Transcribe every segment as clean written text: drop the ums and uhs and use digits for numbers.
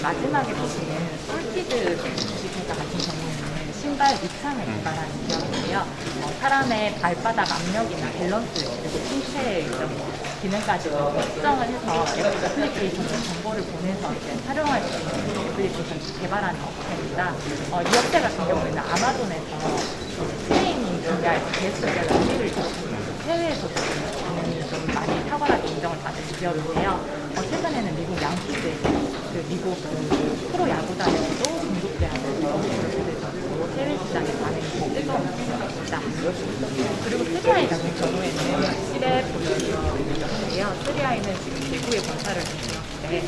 마지막에 보시는 솔티드 제자 같은 경우에는 신발 밑창을 개발하는 기업인데요. 사람의 발바닥 압력이나 밸런스 그리고 신체의 기능까지 측정을 해서 애플리케이션 정보를 보내서 이제 활용할 수 있는 애플리케이션 개발하는 업체입니다. 이 업체 같은 경우에는 아마존에서 트레이닝 분야에서 베스트셀러 1위를 줬습니다. 해외에서도 기능이 좀 많이 탁월하게 인정을 받은 기업인데요. 최근에는 미국 양키즈에서 미국 프로 야구단에서도 중국대학을 보내서 해외 시장에 반응이 뜨거운 기업입니다. 그리고 트리아이 같은 경우에는 실내 보여드리는데요. 트리아이는 지금 대구에 본사를 두었는데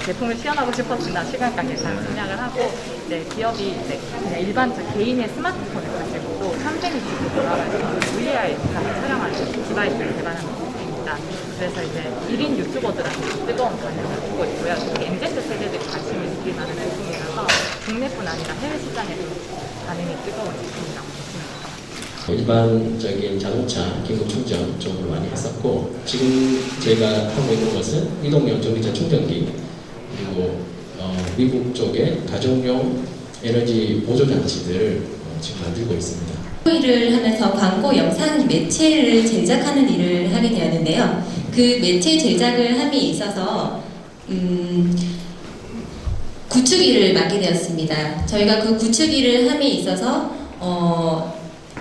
제품을 시연하고 싶었으나 시간 관계상 생략을 하고 이제 기업이 이제 그냥 일반 개인의 스마트폰을 가지고 360도 돌아가면서 VR 촬영하는 디바이스를 개발하는 업체입니다. 그래서 이제 1인 유튜버들한테 뜨거운 반응을 보고 있고요. 특히 MZ 세대들이 관심을 느낄 만한 제품이라서 국내뿐 아니라 해외 시장에도 반응이 뜨거운 제품이라고 보시면 될 것 같습니다. 일반적인 자동차 긴급 충전 쪽으로 많이 했었고, 지금 제가 하고 있는 것은 이동형 전기차 충전기, 그리고 미국 쪽에 가정용 에너지 보조 장치들을 지금 만들고 있습니다. 일을 하면서 광고 영상 매체를 제작하는 일을 하게 되었는데요. 그 매체 제작을 함에 있어서 구축일을 맡게 되었습니다. 저희가 그 구축일을 함에 있어서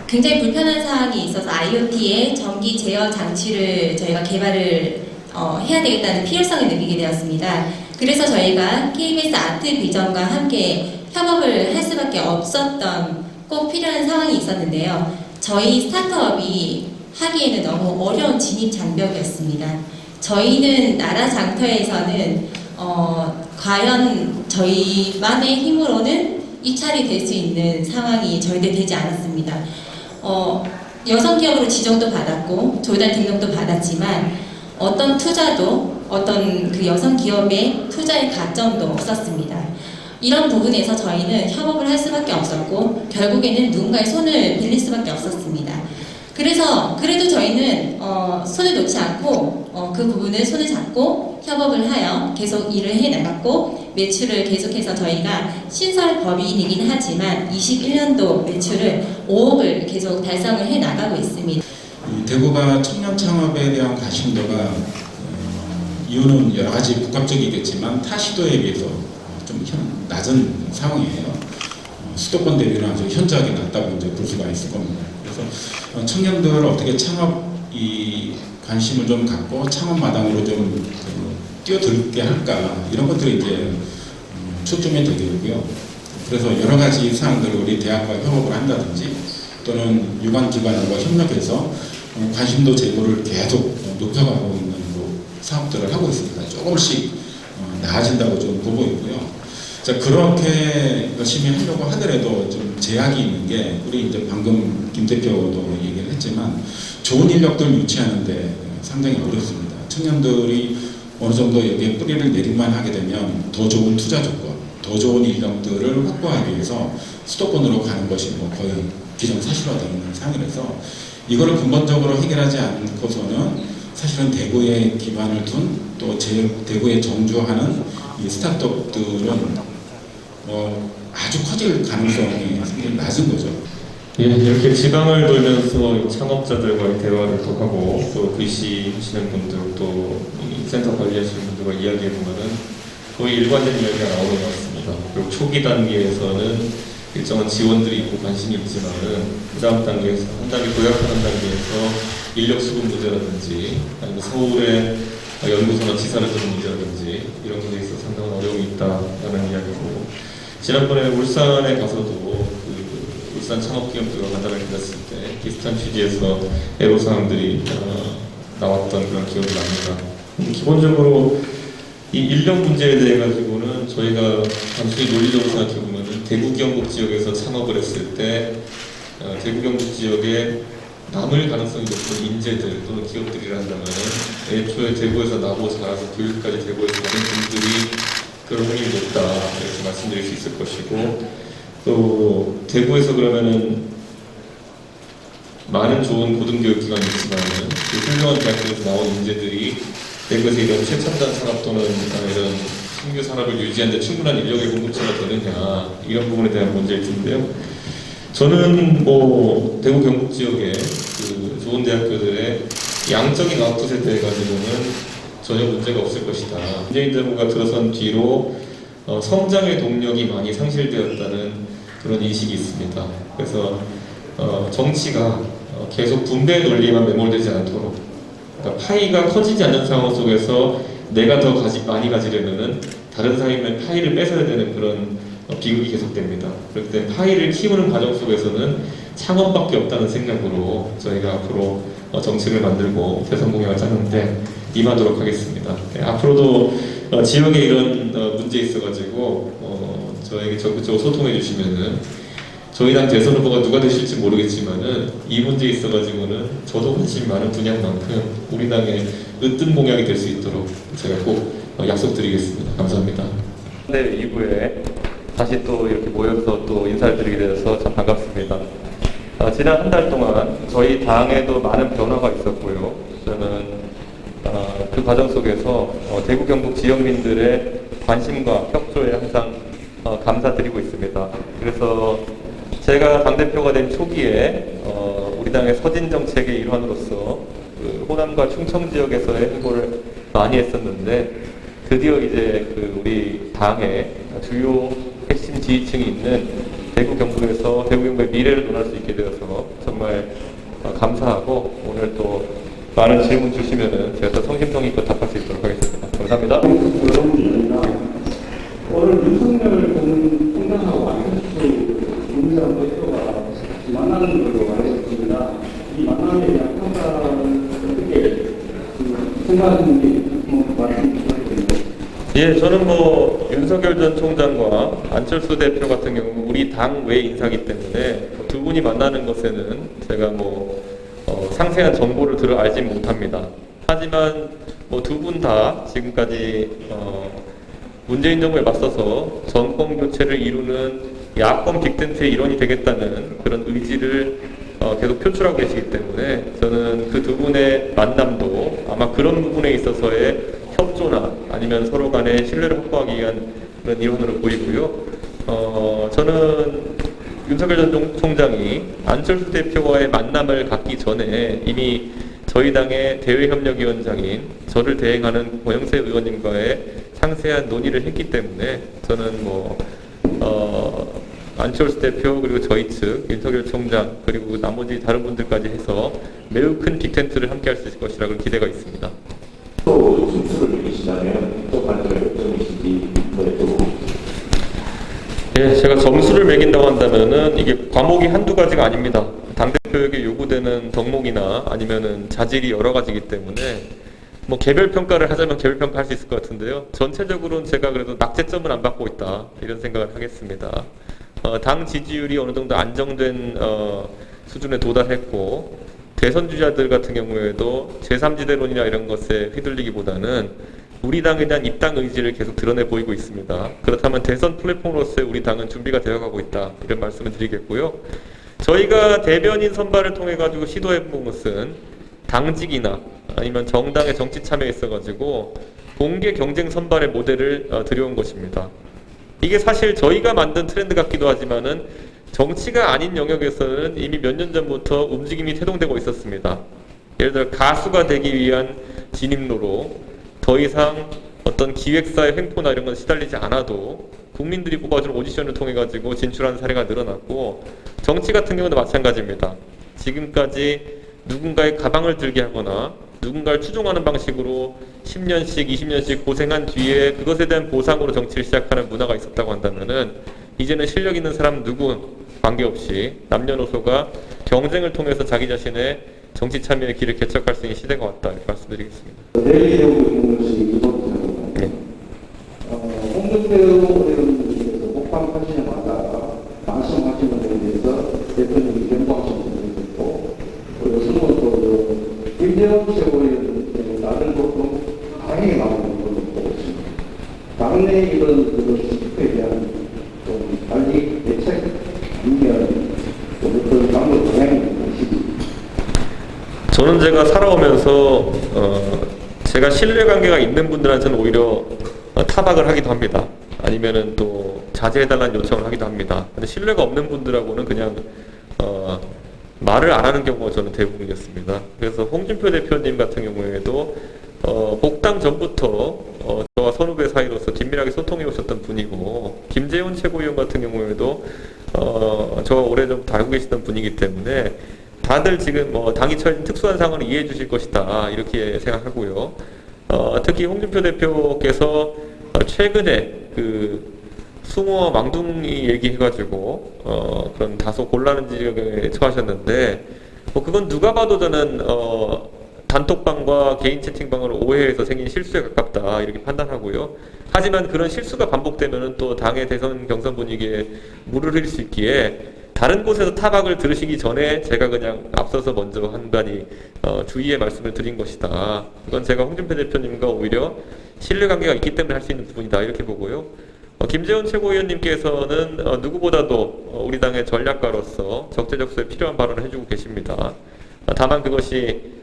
굉장히 불편한 사항이 있어서 IoT의 전기 제어 장치를 저희가 개발을 해야 되겠다는 필요성을 느끼게 되었습니다. 그래서 저희가 KBS 아트 비전과 함께 협업을 할 수밖에 없었던 꼭 필요한 상황이 있었는데요. 저희 스타트업이 하기에는 너무 어려운 진입 장벽이었습니다. 저희는 나라 장터에서는 과연 저희만의 힘으로는 입찰이 될 수 있는 상황이 절대 되지 않았습니다. 여성 기업으로 지정도 받았고 조달 등록도 받았지만 어떤 투자도 어떤 그 여성 기업의 투자의 가점도 없었습니다. 이런 부분에서 저희는 협업을 할 수밖에 없었고 결국에는 누군가의 손을 빌릴 수밖에 없었습니다. 그래서 그래도 저희는 손을 놓지 않고 그 부분을 손을 잡고 협업을 하여 계속 일을 해나갔고 매출을 계속해서 저희가 신설 법인이긴 하지만 21년도 매출을 5억을 계속 달성을 해나가고 있습니다. 대구가 청년 창업에 대한 관심도가 이유는 여러 가지 복합적이겠지만 타 시도에 비해서 좀 낮은 상황이에요. 수도권 대비는 아주 현저하게 낮다고 이제 볼 수가 있을 겁니다. 그래서 청년들 어떻게 창업 관심을 좀 갖고 창업 마당으로 좀 뛰어들게 할까 이런 것들이 이제 초점이 되겠고요. 그래서 여러 가지 사항들을 우리 대학과 협업을 한다든지 또는 유관기관과 협력해서 관심도 제고를 계속 높여가고 있는 사업들을 하고 있습니다. 조금씩 나아진다고 좀 보고 있고요. 자, 그렇게 열심히 하려고 하더라도 좀 제약이 있는 게 우리 이제 방금 김 대표도 얘기를 했지만 좋은 인력들 유치하는데 상당히 어렵습니다. 청년들이 어느 정도 여기에 뿌리를 내리만 하게 되면 더 좋은 투자 조건, 더 좋은 인력들을 확보하기 위해서 수도권으로 가는 것이 뭐 거의 기정사실화되어 있는 상황이라서 이거를 근본적으로 해결하지 않고서는 사실은 대구에 기반을 둔 또 대구에 정주하는 이 스타트업들은 아주 커질 가능성이 상당히 낮은 거죠. 예, 이렇게 지방을 돌면서 창업자들과의 대화를 또 하고 또 VC 하시는 분들 또 센터 관리하시는 분들과 이야기해 보면은 거의 일관된 이야기가 나오는 것 같습니다. 그리고 초기 단계에서는 일정한 지원들이 있고 관심이 있지만은 그 다음 단계에서 한 단계 도약하는 단계에서 인력 수급 문제라든지 아니면 서울의 연구소나 지사를 두는 문제라든지 이런 것에 있어서 상당한 어려움이 있다라는 이야기고, 지난번에 울산에 가서도 울산 창업기업들과 간담회를 가졌을 때 비슷한 취지에서 애로사항들이 나왔던 그런 기억이 납니다. 기본적으로 이 인력 문제에 대해 가지고는 저희가 단순히 논리적으로 생각해보면 대구 경북 지역에서 창업을 했을 때 대구 경북 지역에 남을 가능성이 높은 인재들 또는 기업들이라 한다면 애초에 대구에서 나고 자라서 교육까지 대구에서 가는 분들이 그런 확률이 높다 이렇게 말씀드릴 수 있을 것이고, 또 대구에서 그러면은 많은 좋은 고등교육기관이 있지만은 그 훌륭한 대학교에서 나온 인재들이 대구에서 이런 최첨단 산업 또는 이런 신규 산업을 유지하는 데 충분한 인력의 공급처가 되느냐 이런 부분에 대한 문제일 텐데요. 저는 뭐 대구 경북 지역의 그 좋은 대학교들의 양적인 아웃풋에 대해 가지고는 전혀 문제가 없을 것이다. 문재인 정부가 들어선 뒤로 성장의 동력이 많이 상실되었다는 그런 인식이 있습니다. 그래서 정치가 계속 분배 논리만 매몰되지 않도록, 그러니까 파이가 커지지 않는 상황 속에서 내가 더 많이 가지려면은 다른 사람의 파이를 뺏어야 되는 그런 비극이 계속됩니다. 그렇기 때문에 파이를 키우는 과정 속에서는 창업밖에 없다는 생각으로 저희가 앞으로 정책을 만들고 대선 공약을 짜는데 임하도록 하겠습니다. 네, 앞으로도 지역에 이런 문제 있어가지고 저에게 적극적으로 소통해 주시면은 저희 당 대선 후보가 누가 되실지 모르겠지만은 이 문제에 있어가지고는 저도 관심이 많은 분야인 만큼 우리 당의 으뜸 공약이 될 수 있도록 제가 꼭 약속드리겠습니다. 감사합니다. 네, 2부에 다시 또 이렇게 모여서 또 인사를 드리게 되어서 참 반갑습니다. 지난 한 달 동안 저희 당에도 많은 변화가 있었고요. 저는 그 과정 속에서 대구 경북 지역민들의 관심과 협조에 항상 감사드리고 있습니다. 그래서 제가 당대표가 된 초기에 우리 당의 서진 정책의 일환으로서 그 호남과 충청 지역에서의 행보를 많이 했었는데 드디어 이제 그 우리 당의 주요 핵심 지지층이 있는 대구 경북에서 대구 경북의 미래를 논할 수 있게 되어서 정말 감사하고 오늘 또 많은 질문 주시면은 제가 더 성심성의껏 답할 수 있도록 하겠습니다. 감사합니다. 오늘 윤석열 총장하고 안철수 국민의당 대표가 만나는 걸로 알려졌습니다. 이 만남에 대한 평가를 어떻게 생각하시는지 말씀 부탁드립니다. 예, 저는 뭐 윤석열 전 총장과 안철수 대표 같은 경우 우리 당 외 인사기 때문에 두 분이 만나는 것에는 제가 뭐 상세한 정보를 알진 못합니다. 하지만 뭐 두 분 다 지금까지 문재인 정부에 맞서서 정권 교체를 이루는 야권 빅텐트의 일원이 되겠다는 그런 의지를 계속 표출하고 계시기 때문에 저는 그 두 분의 만남도 아마 그런 부분에 있어서의 협조나 아니면 서로 간의 신뢰를 확보하기 위한 그런 일원으로 보이고요. 저는 윤석열 전 총장이 안철수 대표와의 만남을 갖기 전에 이미 저희 당의 대외협력위원장인 저를 대행하는 고영세 의원님과의 상세한 논의를 했기 때문에 저는 뭐 안철수 대표 그리고 저희 측 윤석열 총장 그리고 나머지 다른 분들까지 해서 매우 큰 빅텐트를 함께 할 수 있을 것이라고 기대가 있습니다. 또 점수를 매기시다면 또 반대로 몇 점이신지 예, 제가 점수를 매긴다고 한다면은 이게 과목이 한두 가지가 아닙니다. 당대표에게 요구되는 덕목이나 아니면은 자질이 여러 가지이기 때문에 뭐 개별 평가를 하자면 개별 평가 할 수 있을 것 같은데요. 전체적으로는 제가 그래도 낙제점은 안 받고 있다 이런 생각을 하겠습니다. 당 지지율이 어느 정도 안정된 수준에 도달했고 대선 주자들 같은 경우에도 제3지대론이나 이런 것에 휘둘리기보다는 우리 당에 대한 입당 의지를 계속 드러내 보이고 있습니다. 그렇다면 대선 플랫폼으로서의 우리 당은 준비가 되어가고 있다 이런 말씀을 드리겠고요. 저희가 대변인 선발을 통해 가지고 시도해본 것은 당직이나 아니면 정당의 정치 참여에 있어가지고 공개 경쟁 선발의 모델을 들여온 것입니다. 이게 사실 저희가 만든 트렌드 같기도 하지만은 정치가 아닌 영역에서는 이미 몇 년 전부터 움직임이 태동되고 있었습니다. 예를 들어 가수가 되기 위한 진입로로 더 이상 어떤 기획사의 횡포나 이런 건 시달리지 않아도 국민들이 뽑아준 오디션을 통해 가지고 진출하는 사례가 늘어났고 정치 같은 경우도 마찬가지입니다. 지금까지 누군가의 가방을 들게 하거나 누군가를 추종하는 방식으로 10년씩 20년씩 고생한 뒤에 그것에 대한 보상으로 정치를 시작하는 문화가 있었다고 한다면은 이제는 실력 있는 사람 누구 관계없이 남녀노소가 경쟁을 통해서 자기 자신의 정치 참여의 길을 개척할 수 있는 시대가 왔다 이렇게 말씀드리겠습니다. 내일 있는 것이 두 번째로 홍준표 의원님께서 복방하시자마자 말씀하시는 것에 대해서 대통령이 경고하시는 것도 있고 요즘은 또 김재원 최고위원 다른 것도 다행히 나오는 것도 보고 있습니다. 당내 이런 시국에 대한 좀 빨리 대책 아니면 어떤 당의 방향이 무엇인지. 저는 제가 살아오면서 제가 신뢰관계가 있는 분들한테는 오히려 타박을 하기도 합니다. 아니면은 또 자제해달라는 요청을 하기도 합니다. 근데 신뢰가 없는 분들하고는 그냥 말을 안 하는 경우가 저는 대부분이었습니다. 그래서 홍준표 대표님 같은 경우에도 복당 전부터 저와 선후배 사이로서 긴밀하게 소통해 오셨던 분이고, 김재원 최고위원 같은 경우에도 저와 오래전부터 알고 계시던 분이기 때문에 다들 지금 당이 처해진 특수한 상황을 이해해 주실 것이다 이렇게 생각하고요. 특히 홍준표 대표께서 최근에 그 숭어와 망둥이 얘기해가지고 그런 다소 곤란한 지역에 처하셨는데, 그건 누가 봐도 저는 단톡방과 개인 채팅방을 오해해서 생긴 실수에 가깝다 이렇게 판단하고요. 하지만 그런 실수가 반복되면은 또 당의 대선 경선 분위기에 물을 흐릴 수 있기에 다른 곳에서 타박을 들으시기 전에 제가 그냥 앞서서 먼저 한간히 주의의 말씀을 드린 것이다. 이건 제가 홍준표 대표님과 오히려 신뢰관계가 있기 때문에 할 수 있는 부분이다 이렇게 보고요. 김재원 최고위원님께서는 누구보다도 우리 당의 전략가로서 적재적소에 필요한 발언을 해주고 계십니다. 다만 그것이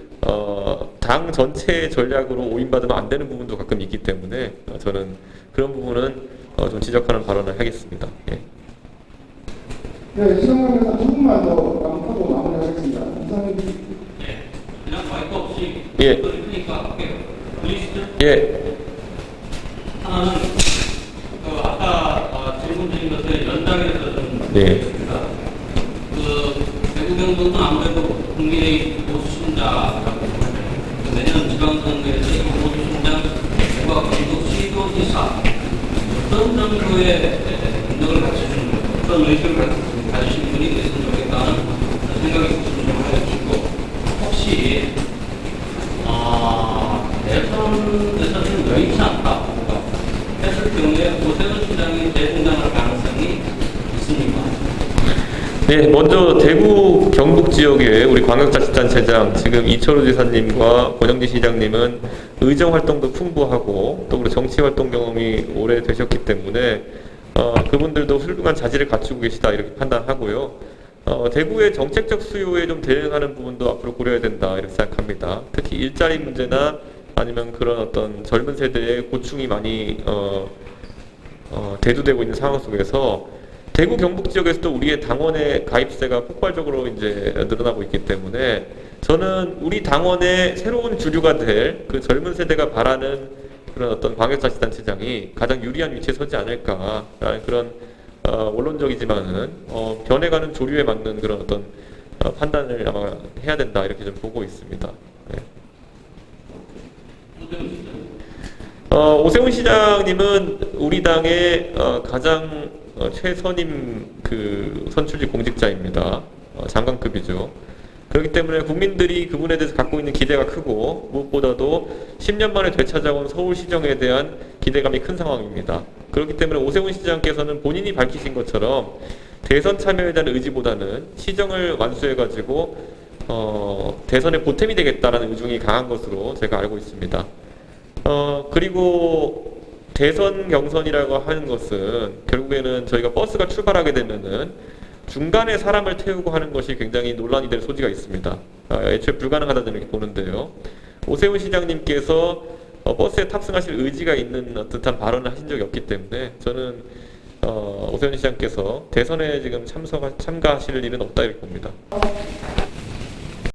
당 전체의 전략으로 오인받으면 안 되는 부분도 가끔 있기 때문에 저는 그런 부분은 좀 지적하는 발언을 하겠습니다. 예. 네, 시간관계상 한 분만 더 하고 마무리하겠습니다. 그냥 마이크 없이 예. 그러니까 할게요. 들리시죠? 예. 하나는 아까 질문 드린 것에 연장해서 좀 네. 드리겠습니다. 대구 경선은 아무래도 국민의 보수신자라고 내년 지방선거에서 이 보수신자과 전국 시도지사 어떤 정도의 능력을 갖추신 어떤 의식을 가지신 분이 됐으면 좋겠다는 생각이 있으면 좀 해주시고, 혹시 대선에서는 여의치 않다 했을 경우에 오세훈 시장이 재등장할 가능성이 있습니까? 네, 먼저 대구 경북 지역의 우리 광역자치단체장 지금 이철우 지사님과 권영지 시장님은 의정 활동도 풍부하고 또 우리 정치 활동 경험이 오래 되셨기 때문에 그분들도 훌륭한 자질을 갖추고 계시다 이렇게 판단하고요. 대구의 정책적 수요에 좀 대응하는 부분도 앞으로 고려해야 된다 이렇게 생각합니다. 특히 일자리 문제나 아니면 그런 어떤 젊은 세대의 고충이 많이 대두되고 있는 상황 속에서 대구 경북 지역에서도 우리의 당원의 가입세가 폭발적으로 이제 늘어나고 있기 때문에 저는 우리 당원의 새로운 주류가 될 그 젊은 세대가 바라는 그런 어떤 광역자치단체장이 가장 유리한 위치에 서지 않을까라는 그런 원론적이지만은 변해가는 조류에 맞는 그런 어떤 판단을 아마 해야 된다 이렇게 좀 보고 있습니다. 네. 오세훈 시장님은 우리 당의 가장 최선임 그 선출직 공직자입니다. 장관급이죠. 그렇기 때문에 국민들이 그분에 대해서 갖고 있는 기대가 크고 무엇보다도 10년 만에 되찾아온 서울시정에 대한 기대감이 큰 상황입니다. 그렇기 때문에 오세훈 시장께서는 본인이 밝히신 것처럼 대선 참여에 대한 의지보다는 시정을 완수해가지고 대선에 보탬이 되겠다라는 의중이 강한 것으로 제가 알고 있습니다. 그리고 대선 경선이라고 하는 것은 결국에는 저희가 버스가 출발하게 되면은 중간에 사람을 태우고 하는 것이 굉장히 논란이 될 소지가 있습니다. 애초에 불가능하다는 이렇게 보는데요. 오세훈 시장님께서 버스에 탑승하실 의지가 있는 듯한 발언을 하신 적이 없기 때문에 저는 오세훈 시장께서 대선에 지금 참가하실 일은 없다 이렇게 봅니다.